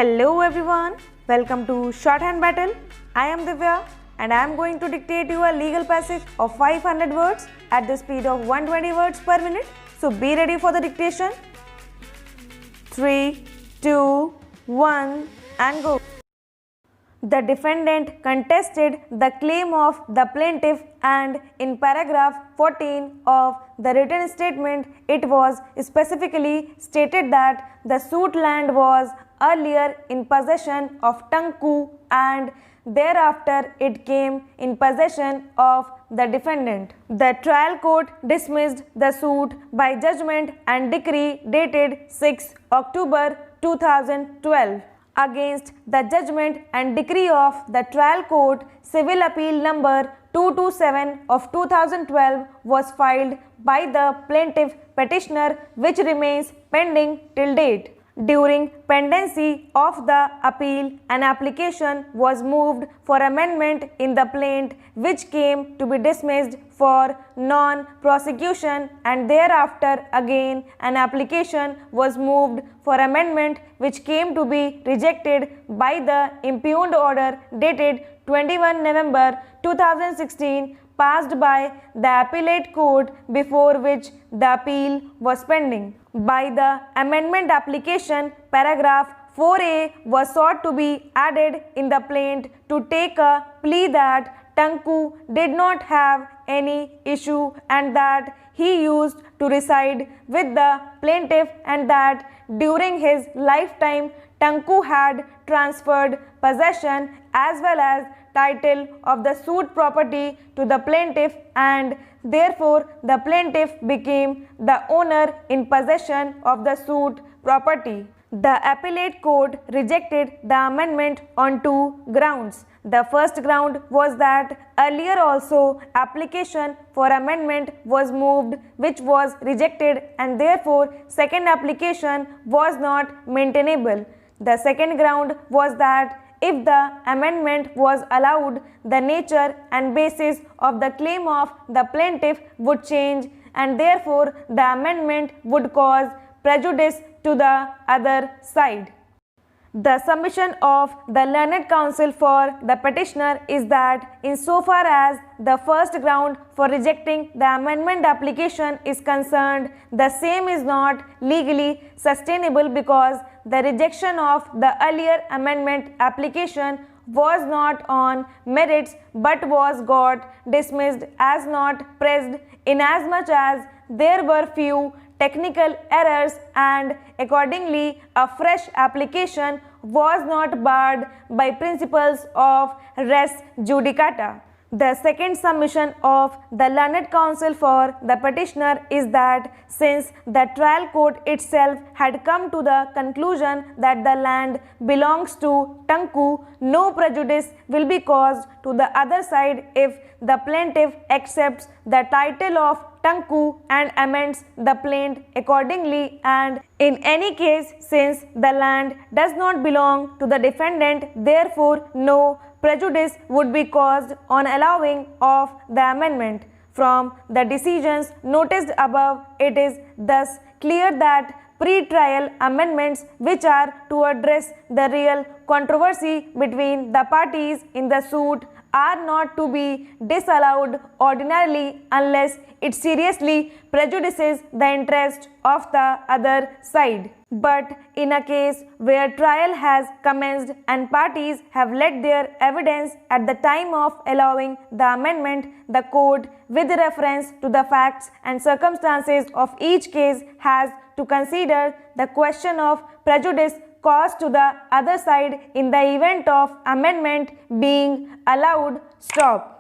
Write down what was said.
Hello everyone, welcome to Shorthand Battle. I am Divya and I am going to dictate you a legal passage of 500 words at the speed of 120 words per minute. So be ready for the dictation. 3, 2, 1 and go. The defendant contested the claim of the plaintiff and in paragraph 14 of the written statement it was specifically stated that the suit land was earlier in possession of Tanku and thereafter it came in possession of the defendant. The trial court dismissed the suit by judgment and decree dated 6 October 2012. Against the judgment and decree of the trial court, civil appeal number 227 of 2012 was filed by the plaintiff petitioner which remains pending till date. During pendency of the appeal, an application was moved for amendment in the plaint which came to be dismissed for non-prosecution, and thereafter again an application was moved for amendment which came to be rejected by the impugned order dated 21 November 2016 passed by the appellate court before which the appeal was pending. By the amendment application, paragraph 4A was sought to be added in the plaint to take a plea that Tanku did not have any issue and that he used to reside with the plaintiff and that during his lifetime Tanku had transferred possession as well as title of the suit property to the plaintiff and therefore the plaintiff became the owner in possession of the suit property. The appellate court rejected the amendment on two grounds. The first ground was that earlier also application for amendment was moved which was rejected and therefore second application was not maintainable. The second ground was that if the amendment was allowed, the nature and basis of the claim of the plaintiff would change and therefore the amendment would cause prejudice to the other side. The submission of the learned counsel for the petitioner is that insofar as the first ground for rejecting the amendment application is concerned, the same is not legally sustainable because the rejection of the earlier amendment application was not on merits but was got dismissed as not pressed inasmuch as there were few technical errors and accordingly a fresh application was not barred by principles of res judicata. The second submission of the learned counsel for the petitioner is that since the trial court itself had come to the conclusion that the land belongs to Tanku, no prejudice will be caused to the other side if the plaintiff accepts the title of Tanku and amends the plaint accordingly, and in any case since the land does not belong to the defendant, therefore no prejudice would be caused on allowing of the amendment. From the decisions noticed above, it is thus clear that pre-trial amendments which are to address the real controversy between the parties in the suit are not to be disallowed ordinarily unless it seriously prejudices the interest of the other side. But in a case where trial has commenced and parties have led their evidence at the time of allowing the amendment, the court, with reference to the facts and circumstances of each case, has to consider the question of prejudice caused to the other side in the event of amendment being allowed. Stop.